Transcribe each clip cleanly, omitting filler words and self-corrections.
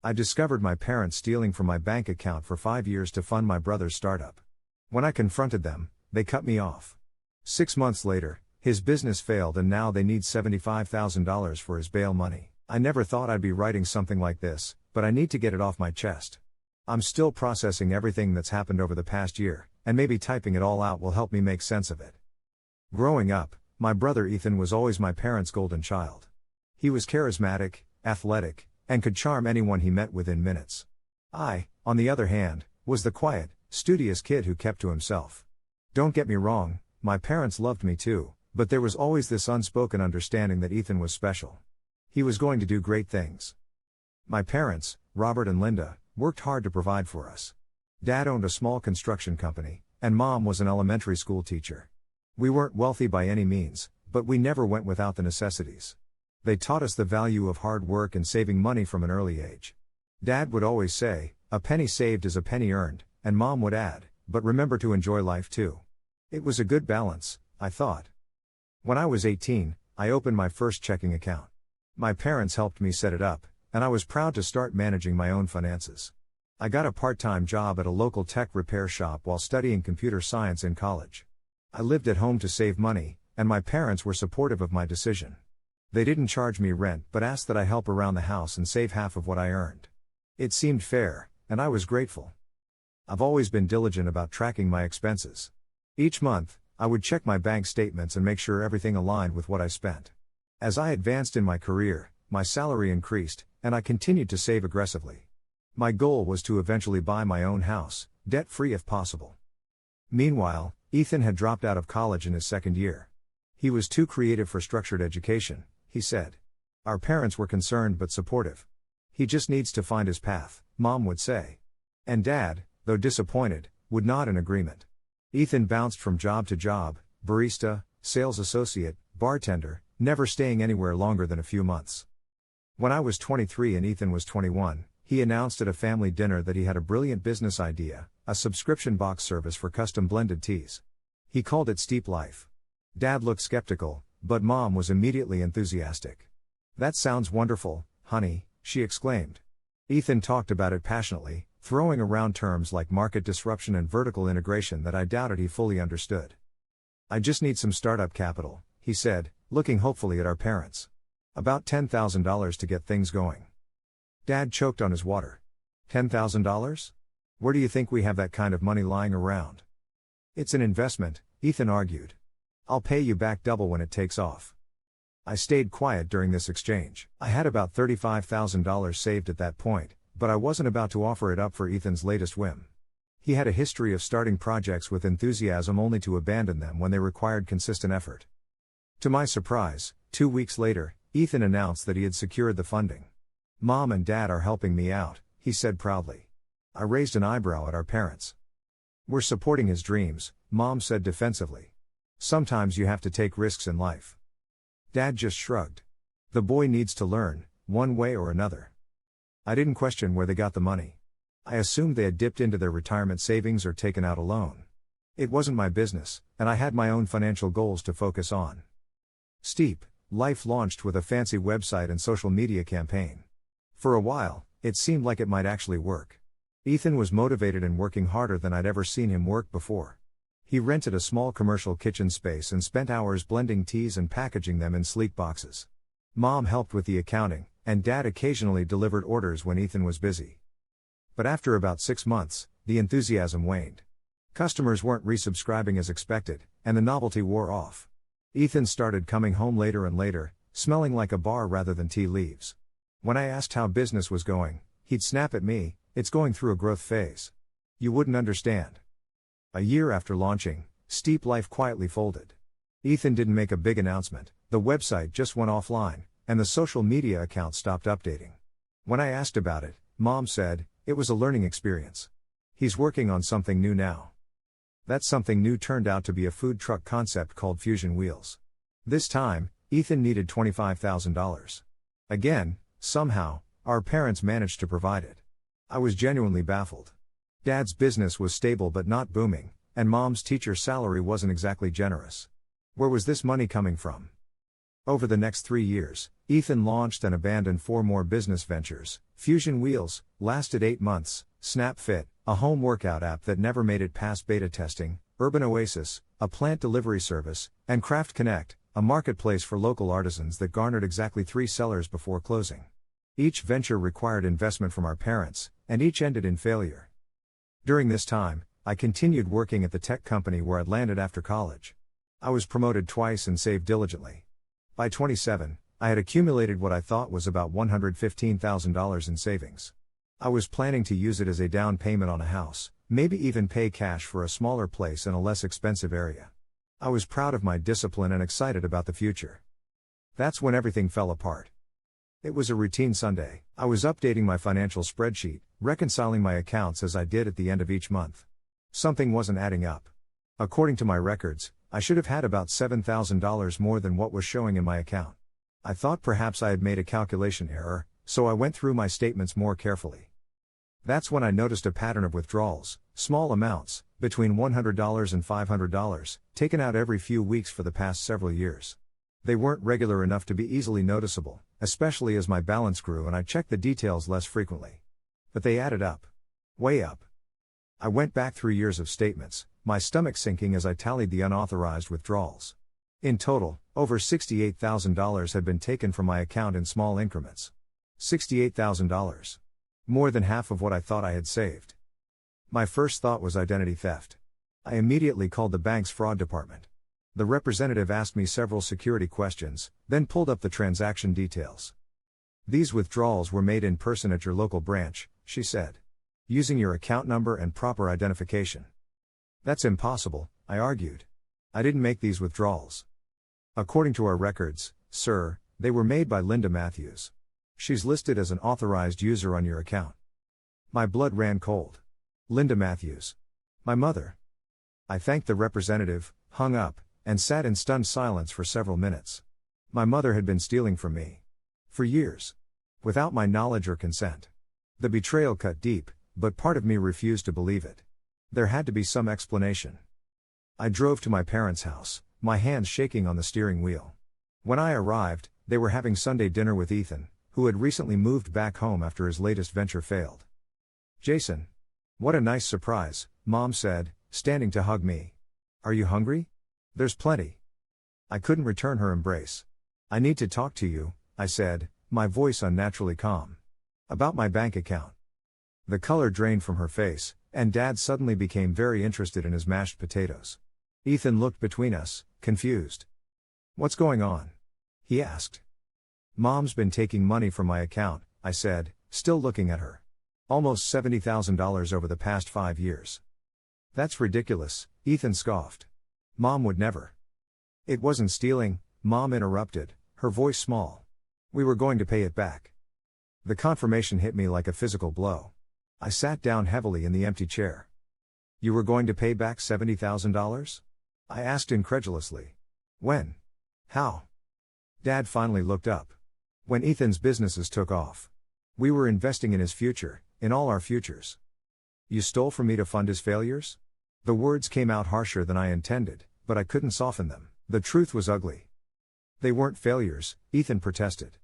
I discovered my parents stealing from my bank account for 5 years to fund my brother's startup. When I confronted them, they cut me off. 6 months later, his business failed and now they need $75,000 for his bail money. I never thought I'd be writing something like this, but I need to get it off my chest. I'm still processing everything that's happened over the past year, and maybe typing it all out will help me make sense of it. Growing up, my brother Ethan was always my parents' golden child. He was charismatic, athletic, and could charm anyone he met within minutes. I, on the other hand, was the quiet, studious kid who kept to himself. Don't get me wrong, my parents loved me too, but there was always this unspoken understanding that Ethan was special. He was going to do great things. My parents, Robert and Linda, worked hard to provide for us. Dad owned a small construction company, and Mom was an elementary school teacher. We weren't wealthy by any means, but we never went without the necessities. They taught us the value of hard work and saving money from an early age. Dad would always say, "A penny saved is a penny earned," and Mom would add, "But remember to enjoy life too." It was a good balance, I thought. When I was 18, I opened my first checking account. My parents helped me set it up, and I was proud to start managing my own finances. I got a part-time job at a local tech repair shop while studying computer science in college. I lived at home to save money, and my parents were supportive of my decision. They didn't charge me rent but asked that I help around the house and save half of what I earned. It seemed fair, and I was grateful. I've always been diligent about tracking my expenses. Each month, I would check my bank statements and make sure everything aligned with what I spent. As I advanced in my career, my salary increased, and I continued to save aggressively. My goal was to eventually buy my own house, debt-free if possible. Meanwhile, Ethan had dropped out of college in his second year. He was too creative for structured education, he said. Our parents were concerned but supportive. He just needs to find his path, Mom would say. And Dad, though disappointed, would nod in agreement. Ethan bounced from job to job, barista, sales associate, bartender, never staying anywhere longer than a few months. When I was 23 and Ethan was 21, he announced at a family dinner that he had a brilliant business idea, a subscription box service for custom blended teas. He called it Steep Life. Dad looked skeptical, but Mom was immediately enthusiastic. "That sounds wonderful, honey," she exclaimed. Ethan talked about it passionately, throwing around terms like market disruption and vertical integration that I doubted he fully understood. "I just need some startup capital," he said, looking hopefully at our parents. "About $10,000 to get things going." Dad choked on his water. $10,000? Where do you think we have that kind of money lying around? "It's an investment," Ethan argued. "I'll pay you back double when it takes off." I stayed quiet during this exchange. I had about $35,000 saved at that point, but I wasn't about to offer it up for Ethan's latest whim. He had a history of starting projects with enthusiasm only to abandon them when they required consistent effort. To my surprise, 2 weeks later, Ethan announced that he had secured the funding. "Mom and Dad are helping me out," he said proudly. I raised an eyebrow at our parents. "We're supporting his dreams," Mom said defensively. "Sometimes you have to take risks in life." Dad just shrugged. "The boy needs to learn, one way or another." I didn't question where they got the money. I assumed they had dipped into their retirement savings or taken out a loan. It wasn't my business, and I had my own financial goals to focus on. Steep Life launched with a fancy website and social media campaign. For a while, it seemed like it might actually work. Ethan was motivated and working harder than I'd ever seen him work before. He rented a small commercial kitchen space and spent hours blending teas and packaging them in sleek boxes. Mom helped with the accounting, and Dad occasionally delivered orders when Ethan was busy. But after about 6 months, the enthusiasm waned. Customers weren't resubscribing as expected, and the novelty wore off. Ethan started coming home later and later, smelling like a bar rather than tea leaves. When I asked how business was going, he'd snap at me, "It's going through a growth phase. You wouldn't understand." A year after launching, Steep Life quietly folded. Ethan didn't make a big announcement, the website just went offline, and the social media account stopped updating. When I asked about it, Mom said, "It was a learning experience. He's working on something new now." That something new turned out to be a food truck concept called Fusion Wheels. This time, Ethan needed $25,000. Again, somehow, our parents managed to provide it. I was genuinely baffled. Dad's business was stable but not booming, and Mom's teacher salary wasn't exactly generous. Where was this money coming from? Over the next 3 years, Ethan launched and abandoned 4 more business ventures: Fusion Wheels, lasted 8 months, Snap Fit, a home workout app that never made it past beta testing, Urban Oasis, a plant delivery service, and Craft Connect, a marketplace for local artisans that garnered exactly 3 sellers before closing. Each venture required investment from our parents, and each ended in failure. During this time, I continued working at the tech company where I'd landed after college. I was promoted twice and saved diligently. By 27, I had accumulated what I thought was about $115,000 in savings. I was planning to use it as a down payment on a house, maybe even pay cash for a smaller place in a less expensive area. I was proud of my discipline and excited about the future. That's when everything fell apart. It was a routine Sunday. I was updating my financial spreadsheet, reconciling my accounts as I did at the end of each month. Something wasn't adding up. According to my records, I should have had about $7,000 more than what was showing in my account. I thought perhaps I had made a calculation error, so I went through my statements more carefully. That's when I noticed a pattern of withdrawals, small amounts, between $100 and $500, taken out every few weeks for the past several years. They weren't regular enough to be easily noticeable, especially as my balance grew and I checked the details less frequently. But they added up. Way up. I went back through years of statements, my stomach sinking as I tallied the unauthorized withdrawals. In total, over $68,000 had been taken from my account in small increments. $68,000. More than half of what I thought I had saved. My first thought was identity theft. I immediately called the bank's fraud department. The representative asked me several security questions, then pulled up the transaction details. "These withdrawals were made in person at your local branch," she said. "Using your account number and proper identification." "That's impossible," I argued. "I didn't make these withdrawals." "According to our records, sir, they were made by Linda Matthews. She's listed as an authorized user on your account." My blood ran cold. Linda Matthews. My mother. I thanked the representative, hung up, and sat in stunned silence for several minutes. My mother had been stealing from me. For years. Without my knowledge or consent. The betrayal cut deep, but part of me refused to believe it. There had to be some explanation. I drove to my parents' house, my hands shaking on the steering wheel. When I arrived, they were having Sunday dinner with Ethan, who had recently moved back home after his latest venture failed. "Jason. What a nice surprise," Mom said, standing to hug me. "Are you hungry? There's plenty." I couldn't return her embrace. "I need to talk to you," I said, my voice unnaturally calm. "About my bank account." The color drained from her face, and Dad suddenly became very interested in his mashed potatoes. Ethan looked between us, confused. "What's going on?" he asked. "Mom's been taking money from my account," I said, still looking at her. "Almost $70,000 over the past 5 years. "That's ridiculous," Ethan scoffed. "Mom would never." "It wasn't stealing," Mom interrupted, her voice small. "We were going to pay it back." The confirmation hit me like a physical blow. I sat down heavily in the empty chair. "You were going to pay back $70,000? I asked incredulously. "When? How?" Dad finally looked up. "When Ethan's businesses took off. We were investing in his future, in all our futures." "You stole from me to fund his failures?" The words came out harsher than I intended, but I couldn't soften them. The truth was ugly. "They weren't failures," Ethan protested.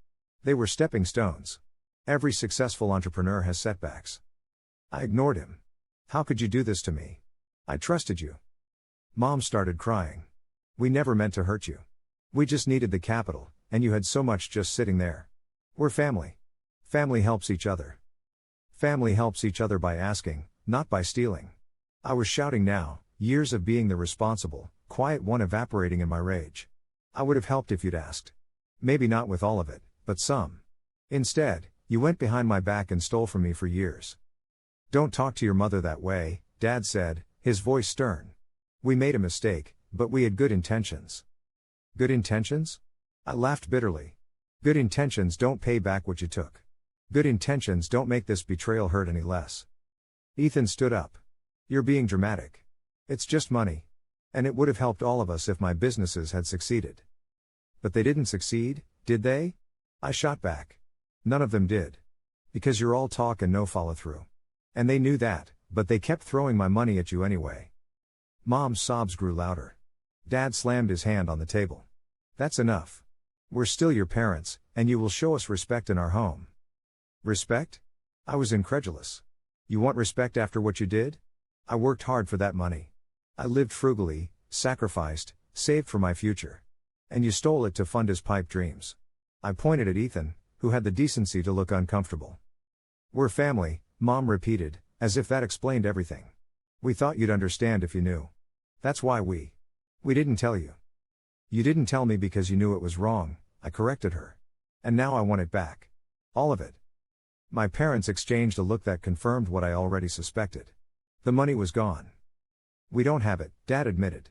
"They were stepping stones. Every successful entrepreneur has setbacks." I ignored him. "How could you do this to me? I trusted you." Mom started crying. "We never meant to hurt you. We just needed the capital, and you had so much just sitting there. We're family. Family helps each other. Family helps each other by asking, not by stealing." I was shouting now, years of being the responsible, quiet one evaporating in my rage. "I would have helped if you'd asked. Maybe not with all of it, but some. Instead, you went behind my back and stole from me for years." "Don't talk to your mother that way," Dad said, his voice stern. "We made a mistake, but we had good intentions." "Good intentions?" I laughed bitterly. "Good intentions don't pay back what you took. Good intentions don't make this betrayal hurt any less." Ethan stood up. "You're being dramatic. It's just money. And it would have helped all of us if my businesses had succeeded." "But they didn't succeed, did they?" I shot back. "None of them did. Because you're all talk and no follow-through. And they knew that, but they kept throwing my money at you anyway." Mom's sobs grew louder. Dad slammed his hand on the table. "That's enough. We're still your parents, and you will show us respect in our home. Respect? I was incredulous. You want respect after what you did? I worked hard for that money. I lived frugally, sacrificed, saved for my future. And you stole it to fund his pipe dreams. I pointed at Ethan, who had the decency to look uncomfortable. We're family, Mom repeated, as if that explained everything. We thought you'd understand if you knew. That's why we didn't tell you. You didn't tell me because you knew it was wrong, I corrected her. And now I want it back. All of it. My parents exchanged a look that confirmed what I already suspected. The money was gone. We don't have it, Dad admitted.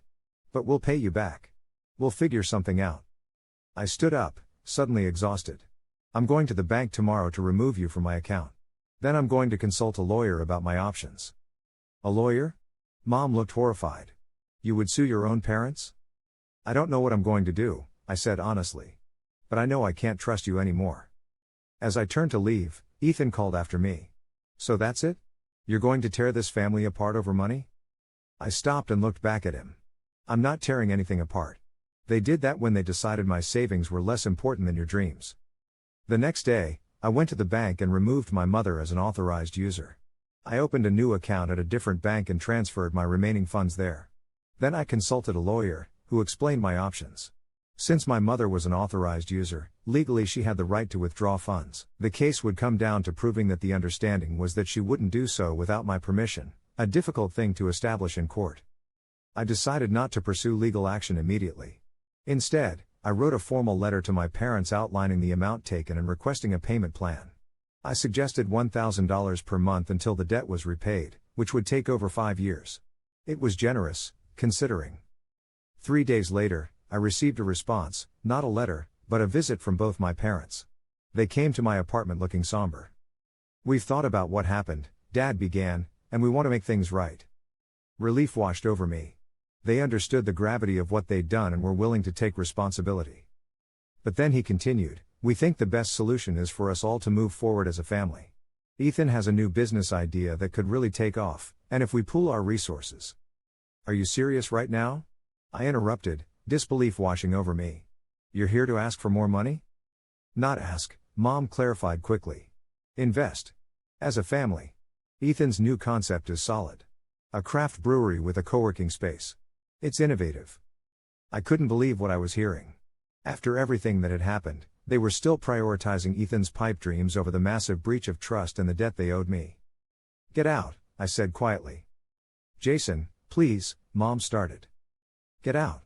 But we'll pay you back. We'll figure something out. I stood up, suddenly exhausted. I'm going to the bank tomorrow to remove you from my account. Then I'm going to consult a lawyer about my options. A lawyer? Mom looked horrified. You would sue your own parents? I don't know what I'm going to do, I said honestly. But I know I can't trust you anymore. As I turned to leave, Ethan called after me. So that's it? You're going to tear this family apart over money? I stopped and looked back at him. I'm not tearing anything apart. They did that when they decided my savings were less important than your dreams. The next day, I went to the bank and removed my mother as an authorized user. I opened a new account at a different bank and transferred my remaining funds there. Then I consulted a lawyer, who explained my options. Since my mother was an authorized user, legally she had the right to withdraw funds. The case would come down to proving that the understanding was that she wouldn't do so without my permission, a difficult thing to establish in court. I decided not to pursue legal action immediately. Instead, I wrote a formal letter to my parents outlining the amount taken and requesting a payment plan. I suggested $1,000 per month until the debt was repaid, which would take over 5 years. It was generous, considering. 3 days later, I received a response, not a letter, but a visit from both my parents. They came to my apartment looking somber. We've thought about what happened, Dad began, and we want to make things right. Relief washed over me. They understood the gravity of what they'd done and were willing to take responsibility. But then he continued, we think the best solution is for us all to move forward as a family. Ethan has a new business idea that could really take off, and if we pool our resources. Are you serious right now? I interrupted, disbelief washing over me. You're here to ask for more money? Not ask, Mom clarified quickly. Invest. As a family. Ethan's new concept is solid. A craft brewery with a co-working space. It's innovative. I couldn't believe what I was hearing. After everything that had happened, they were still prioritizing Ethan's pipe dreams over the massive breach of trust and the debt they owed me. Get out, I said quietly. Jason, please, Mom started. Get out.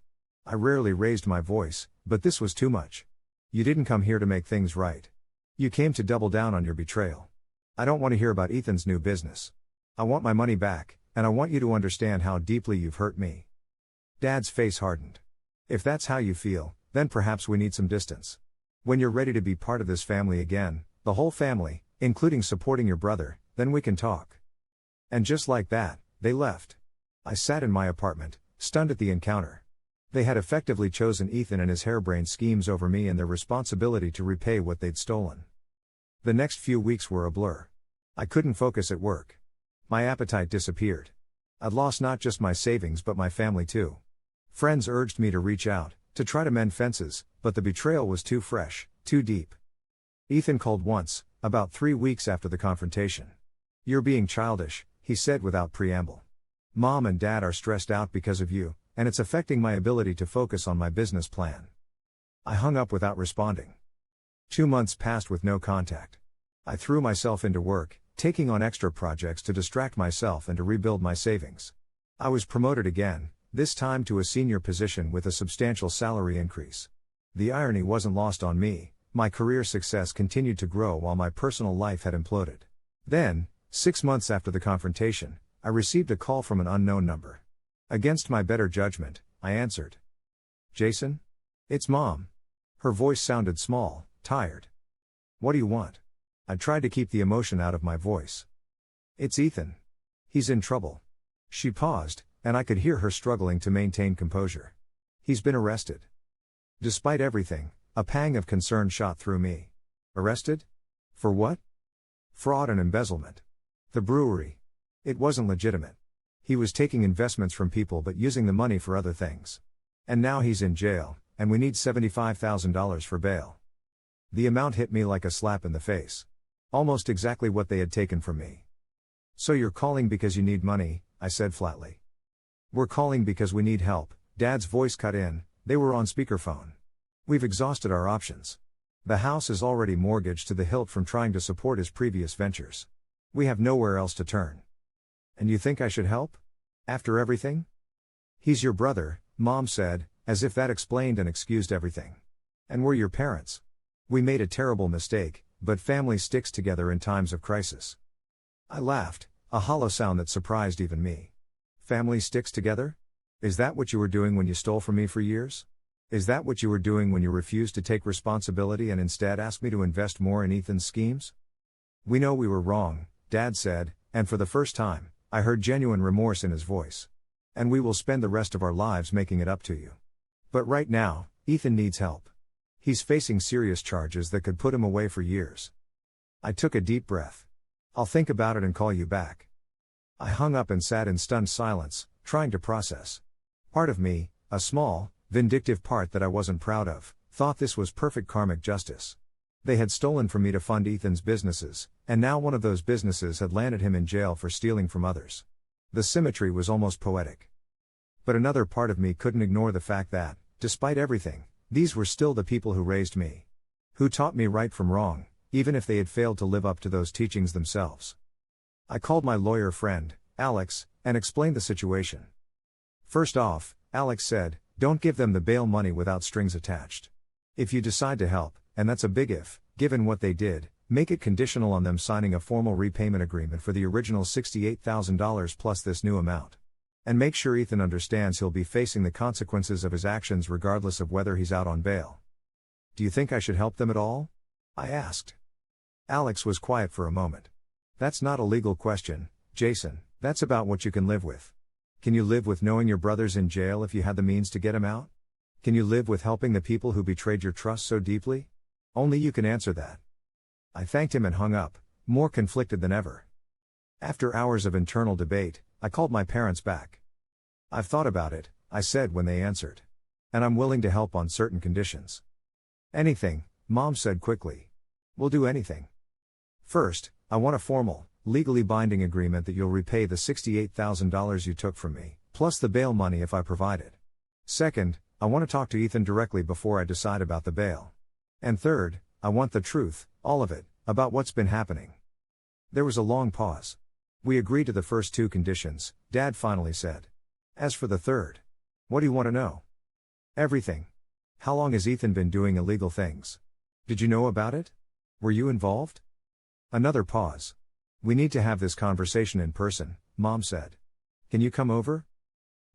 I rarely raised my voice, but this was too much. You didn't come here to make things right. You came to double down on your betrayal. I don't want to hear about Ethan's new business. I want my money back, and I want you to understand how deeply you've hurt me. Dad's face hardened. If that's how you feel, then perhaps we need some distance. When you're ready to be part of this family again, the whole family, including supporting your brother, then we can talk. And just like that, they left. I sat in my apartment, stunned at the encounter. They had effectively chosen Ethan and his harebrained schemes over me and their responsibility to repay what they'd stolen. The next few weeks were a blur. I couldn't focus at work. My appetite disappeared. I'd lost not just my savings but my family too. Friends urged me to reach out, to try to mend fences, but the betrayal was too fresh, too deep. Ethan called once, about 3 weeks after the confrontation. You're being childish, he said without preamble. Mom and Dad are stressed out because of you, and it's affecting my ability to focus on my business plan. I hung up without responding. 2 months passed with no contact. I threw myself into work, taking on extra projects to distract myself and to rebuild my savings. I was promoted again, this time to a senior position with a substantial salary increase. The irony wasn't lost on me, my career success continued to grow while my personal life had imploded. Then, 6 months after the confrontation, I received a call from an unknown number. Against my better judgment, I answered. Jason? It's Mom. Her voice sounded small, tired. What do you want? I tried to keep the emotion out of my voice. It's Ethan. He's in trouble. She paused, and I could hear her struggling to maintain composure. He's been arrested. Despite everything, a pang of concern shot through me. Arrested? For what? Fraud and embezzlement. The brewery. It wasn't legitimate. He was taking investments from people but using the money for other things. And now he's in jail, and we need $75,000 for bail. The amount hit me like a slap in the face. Almost exactly what they had taken from me. "So you're calling because you need money," I said flatly. "We're calling because we need help," Dad's voice cut in. They were on speakerphone. "We've exhausted our options. The house is already mortgaged to the hilt from trying to support his previous ventures. We have nowhere else to turn." "And you think I should help? After everything?" "He's your brother," Mom said, as if that explained and excused everything. "And we're your parents. We made a terrible mistake, but family sticks together in times of crisis." I laughed, a hollow sound that surprised even me. "Family sticks together? Is that what you were doing when you stole from me for years? Is that what you were doing when you refused to take responsibility and instead asked me to invest more in Ethan's schemes?" "We know we were wrong," Dad said, and for the first time, I heard genuine remorse in his voice. "And we will spend the rest of our lives making it up to you. But right now, Ethan needs help. He's facing serious charges that could put him away for years." I took a deep breath. "I'll think about it and call you back." I hung up and sat in stunned silence, trying to process. Part of me, a small, vindictive part that I wasn't proud of, thought this was perfect karmic justice. They had stolen from me to fund Ethan's businesses, and now one of those businesses had landed him in jail for stealing from others. The symmetry was almost poetic. But another part of me couldn't ignore the fact that, despite everything, these were still the people who raised me. Who taught me right from wrong, even if they had failed to live up to those teachings themselves. I called my lawyer friend, Alex, and explained the situation. "First off," Alex said, "don't give them the bail money without strings attached. If you decide to help, and that's a big if, given what they did, make it conditional on them signing a formal repayment agreement for the original $68,000 plus this new amount. And make sure Ethan understands he'll be facing the consequences of his actions regardless of whether he's out on bail." "Do you think I should help them at all?" I asked. Alex was quiet for a moment. "That's not a legal question, Jason, that's about what you can live with. Can you live with knowing your brother's in jail if you had the means to get him out? Can you live with helping the people who betrayed your trust so deeply? Only you can answer that." I thanked him and hung up, more conflicted than ever. After hours of internal debate, I called my parents back. "I've thought about it," I said when they answered. "And I'm willing to help on certain conditions." "Anything," Mom said quickly. "We'll do anything. First, I want a formal, legally binding agreement that you'll repay the $68,000 you took from me, plus the bail money if I provide it. Second, I want to talk to Ethan directly before I decide about the bail. And third, I want the truth, all of it, about what's been happening." There was a long pause. "We agreed to the first two conditions," Dad finally said. "As for the third, what do you want to know?" "Everything. How long has Ethan been doing illegal things? Did you know about it? Were you involved?" Another pause. "We need to have this conversation in person," Mom said. "Can you come over?"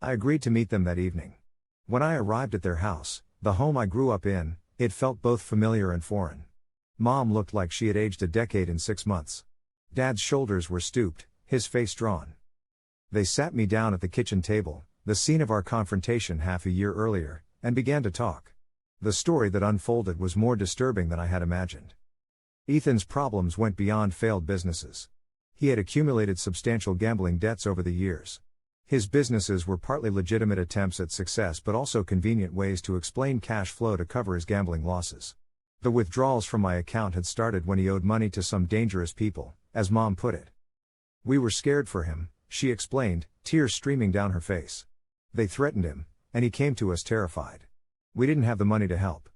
I agreed to meet them that evening. When I arrived at their house, the home I grew up in, it felt both familiar and foreign. Mom looked like she had aged a decade in 6 months. Dad's shoulders were stooped, his face drawn. They sat me down at the kitchen table, the scene of our confrontation half a year earlier, and began to talk. The story that unfolded was more disturbing than I had imagined. Ethan's problems went beyond failed businesses. He had accumulated substantial gambling debts over the years. His businesses were partly legitimate attempts at success but also convenient ways to explain cash flow to cover his gambling losses. The withdrawals from my account had started when he owed money to some dangerous people, as Mom put it. "We were scared for him," she explained, tears streaming down her face. "They threatened him, and he came to us terrified. We didn't have the money to help.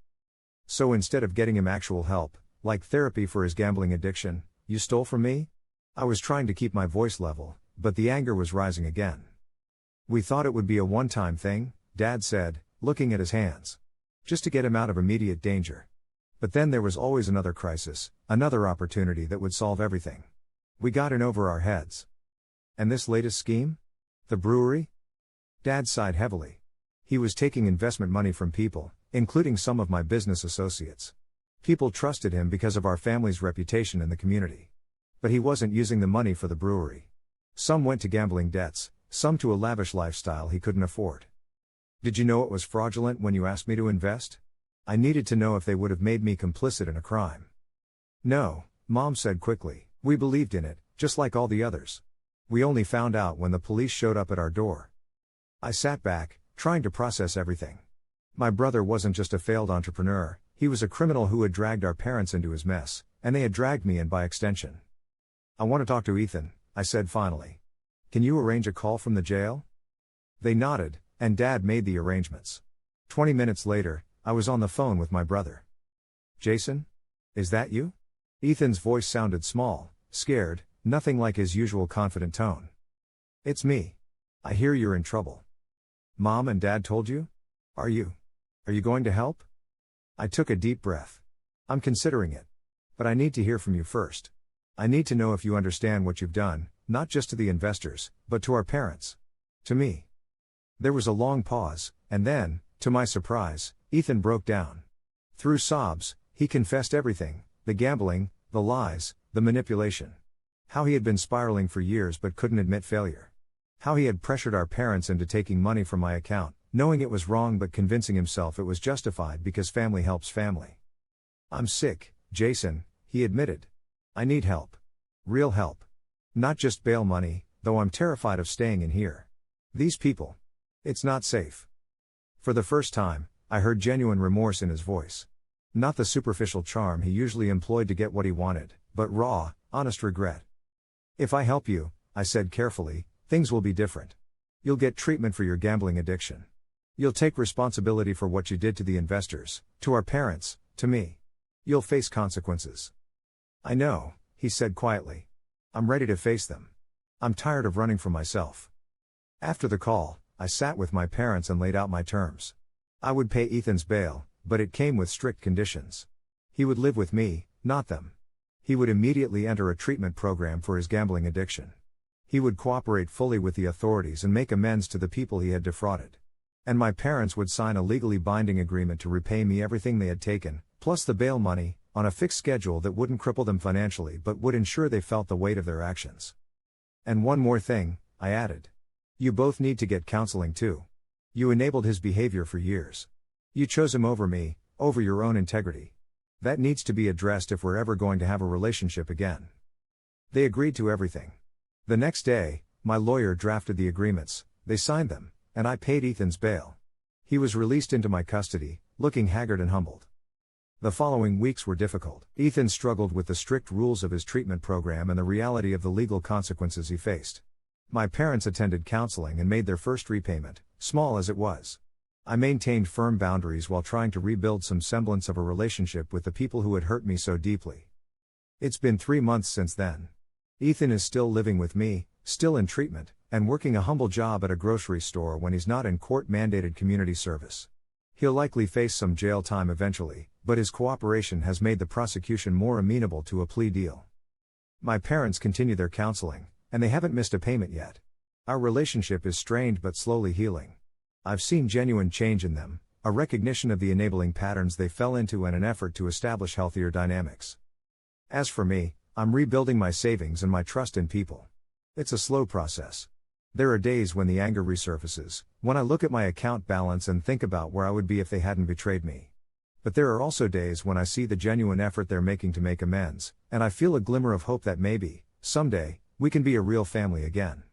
So instead of getting him actual help, like therapy for his gambling addiction, you stole from me?" I was trying to keep my voice level, but the anger was rising again. "We thought it would be a one-time thing," Dad said, looking at his hands. "Just to get him out of immediate danger. But then there was always another crisis, another opportunity that would solve everything. We got in over our heads." "And this latest scheme? The brewery?" Dad sighed heavily. He was taking investment money from people, including some of my business associates. People trusted him because of our family's reputation in the community. But he wasn't using the money for the brewery. Some went to gambling debts, some to a lavish lifestyle he couldn't afford. "Did you know it was fraudulent when you asked me to invest? I needed to know if they would have made me complicit in a crime." "No," Mom said quickly, "we believed in it, just like all the others. We only found out when the police showed up at our door." I sat back, trying to process everything. My brother wasn't just a failed entrepreneur, He was a criminal who had dragged our parents into his mess, and they had dragged me in by extension. "I want to talk to Ethan," I said finally. "Can you arrange a call from the jail?" They nodded, and Dad made the arrangements. 20 minutes later, I was on the phone with my brother. "Jason? Is that you?" Ethan's voice sounded small, scared, nothing like his usual confident tone. "It's me. I hear you're in trouble. Mom and Dad told you? Are you going to help?" I took a deep breath. "I'm considering it. But I need to hear from you first. I need to know if you understand what you've done, not just to the investors, but to our parents. To me." There was a long pause, and then, to my surprise, Ethan broke down. Through sobs, he confessed everything: the gambling, the lies, the manipulation. How he had been spiraling for years but couldn't admit failure. How he had pressured our parents into taking money from my account, knowing it was wrong but convincing himself it was justified because family helps family. "I'm sick, Jason," he admitted. "I need help. Real help. Not just bail money, though I'm terrified of staying in here. These people. It's not safe." For the first time, I heard genuine remorse in his voice. Not the superficial charm he usually employed to get what he wanted, but raw, honest regret. "If I help you," I said carefully, "things will be different. You'll get treatment for your gambling addiction. You'll take responsibility for what you did to the investors, to our parents, to me. You'll face consequences." "I know," he said quietly. "I'm ready to face them. I'm tired of running from myself." After the call, I sat with my parents and laid out my terms. I would pay Ethan's bail, but it came with strict conditions. He would live with me, not them. He would immediately enter a treatment program for his gambling addiction. He would cooperate fully with the authorities and make amends to the people he had defrauded. And my parents would sign a legally binding agreement to repay me everything they had taken, plus the bail money, on a fixed schedule that wouldn't cripple them financially but would ensure they felt the weight of their actions. "And one more thing," I added. "You both need to get counseling too. You enabled his behavior for years. You chose him over me, over your own integrity. That needs to be addressed if we're ever going to have a relationship again." They agreed to everything. The next day, my lawyer drafted the agreements, they signed them, and I paid Ethan's bail. He was released into my custody, looking haggard and humbled. The following weeks were difficult. Ethan struggled with the strict rules of his treatment program and the reality of the legal consequences he faced. My parents attended counseling and made their first repayment, small as it was. I maintained firm boundaries while trying to rebuild some semblance of a relationship with the people who had hurt me so deeply. It's been 3 months since then. Ethan is still living with me, still in treatment, and working a humble job at a grocery store when he's not in court-mandated community service. He'll likely face some jail time eventually, but his cooperation has made the prosecution more amenable to a plea deal. My parents continue their counseling, and they haven't missed a payment yet. Our relationship is strained but slowly healing. I've seen genuine change in them, a recognition of the enabling patterns they fell into and an effort to establish healthier dynamics. As for me, I'm rebuilding my savings and my trust in people. It's a slow process. There are days when the anger resurfaces, when I look at my account balance and think about where I would be if they hadn't betrayed me. But there are also days when I see the genuine effort they're making to make amends, and I feel a glimmer of hope that maybe, someday, we can be a real family again.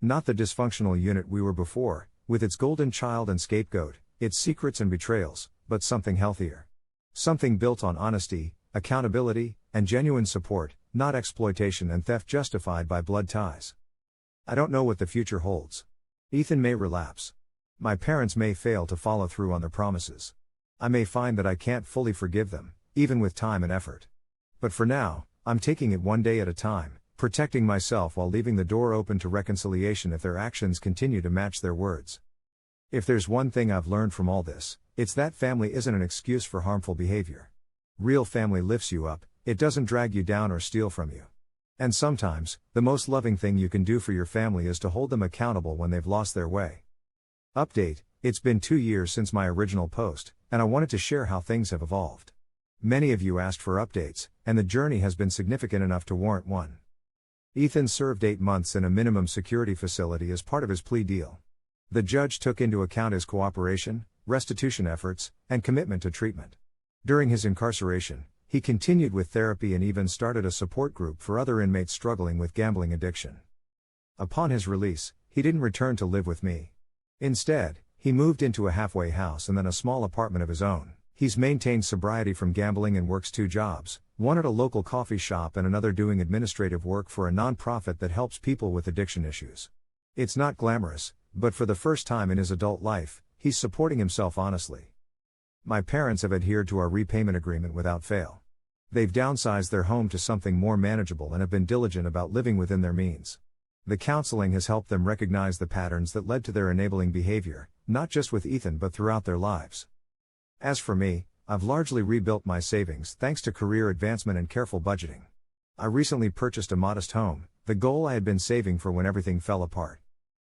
Not the dysfunctional unit we were before, with its golden child and scapegoat, its secrets and betrayals, but something healthier. Something built on honesty, accountability, and genuine support, not exploitation and theft justified by blood ties. I don't know what the future holds. Ethan may relapse. My parents may fail to follow through on their promises. I may find that I can't fully forgive them, even with time and effort. But for now, I'm taking it one day at a time, protecting myself while leaving the door open to reconciliation if their actions continue to match their words. If there's one thing I've learned from all this, it's that family isn't an excuse for harmful behavior. Real family lifts you up, it doesn't drag you down or steal from you. And sometimes, the most loving thing you can do for your family is to hold them accountable when they've lost their way. Update: it's been 2 years since my original post, and I wanted to share how things have evolved. Many of you asked for updates, and the journey has been significant enough to warrant one. Ethan served 8 months in a minimum security facility as part of his plea deal. The judge took into account his cooperation, restitution efforts, and commitment to treatment. During his incarceration, he continued with therapy and even started a support group for other inmates struggling with gambling addiction. Upon his release, he didn't return to live with me. Instead, he moved into a halfway house and then a small apartment of his own, He's maintained sobriety from gambling and works 2 jobs, one at a local coffee shop and another doing administrative work for a nonprofit that helps people with addiction issues. It's not glamorous, but for the first time in his adult life, he's supporting himself honestly. My parents have adhered to our repayment agreement without fail. They've downsized their home to something more manageable and have been diligent about living within their means. The counseling has helped them recognize the patterns that led to their enabling behavior, not just with Ethan but throughout their lives. As for me, I've largely rebuilt my savings thanks to career advancement and careful budgeting. I recently purchased a modest home, the goal I had been saving for when everything fell apart.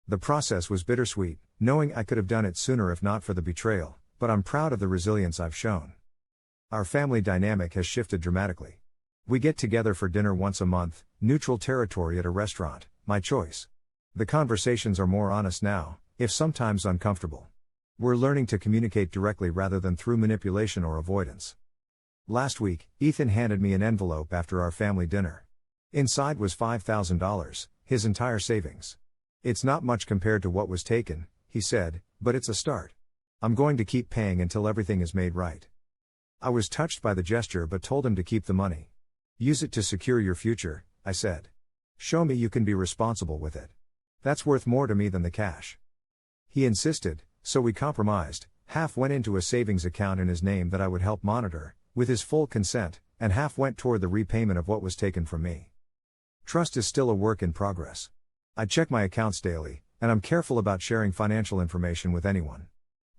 The process was bittersweet, knowing I could have done it sooner if not for the betrayal, but I'm proud of the resilience I've shown. Our family dynamic has shifted dramatically. We get together for dinner once a month, neutral territory at a restaurant, my choice. The conversations are more honest now, if sometimes uncomfortable. We're learning to communicate directly rather than through manipulation or avoidance. Last week, Ethan handed me an envelope after our family dinner. Inside was $5,000, his entire savings. It's not much compared to what was taken, he said, but it's a start. I'm going to keep paying until everything is made right. I was touched by the gesture but told him to keep the money. Use it to secure your future, I said. Show me you can be responsible with it. That's worth more to me than the cash. He insisted, so we compromised. Half went into a savings account in his name that I would help monitor, with his full consent, and half went toward the repayment of what was taken from me. Trust is still a work in progress. I check my accounts daily, and I'm careful about sharing financial information with anyone.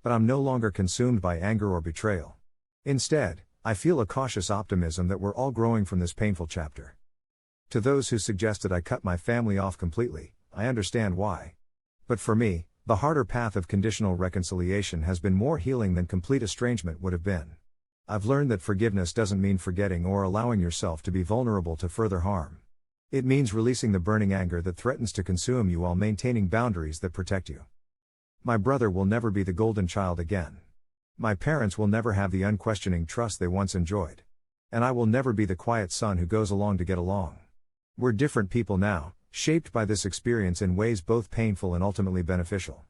But I'm no longer consumed by anger or betrayal. Instead, I feel a cautious optimism that we're all growing from this painful chapter. To those who suggested I cut my family off completely, I understand why. But for me, the harder path of conditional reconciliation has been more healing than complete estrangement would have been. I've learned that forgiveness doesn't mean forgetting or allowing yourself to be vulnerable to further harm. It means releasing the burning anger that threatens to consume you while maintaining boundaries that protect you. My brother will never be the golden child again. My parents will never have the unquestioning trust they once enjoyed. And I will never be the quiet son who goes along to get along. We're different people now, shaped by this experience in ways both painful and ultimately beneficial.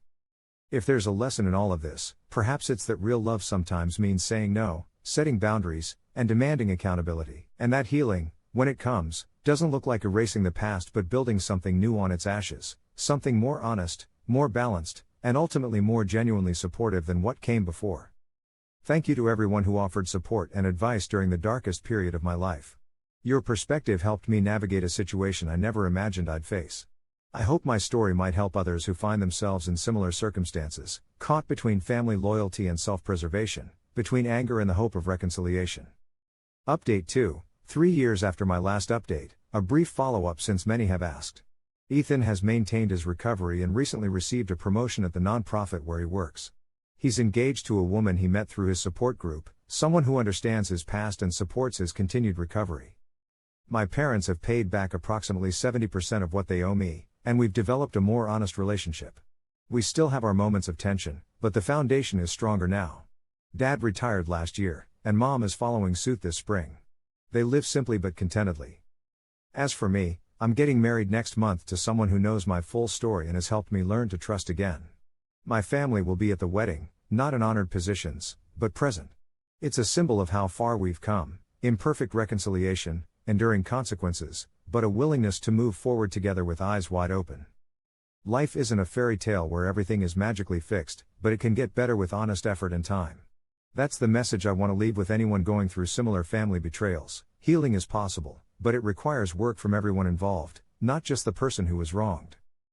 If there's a lesson in all of this, perhaps it's that real love sometimes means saying no, setting boundaries, and demanding accountability. And that healing, when it comes, doesn't look like erasing the past but building something new on its ashes, something more honest, more balanced, and ultimately more genuinely supportive than what came before. Thank you to everyone who offered support and advice during the darkest period of my life. Your perspective helped me navigate a situation I never imagined I'd face. I hope my story might help others who find themselves in similar circumstances, caught between family loyalty and self-preservation, between anger and the hope of reconciliation. Update 2. 3 years after my last update, a brief follow-up since many have asked. Ethan has maintained his recovery and recently received a promotion at the nonprofit where he works. He's engaged to a woman he met through his support group, someone who understands his past and supports his continued recovery. My parents have paid back approximately 70% of what they owe me, and we've developed a more honest relationship. We still have our moments of tension, but the foundation is stronger now. Dad retired last year, and Mom is following suit this spring. They live simply but contentedly. As for me, I'm getting married next month to someone who knows my full story and has helped me learn to trust again. My family will be at the wedding, not in honored positions, but present. It's a symbol of how far we've come, imperfect reconciliation, enduring consequences, but a willingness to move forward together with eyes wide open. Life isn't a fairy tale where everything is magically fixed, but it can get better with honest effort and time. That's the message I want to leave with anyone going through similar family betrayals. Healing is possible, but it requires work from everyone involved, not just the person who was wronged.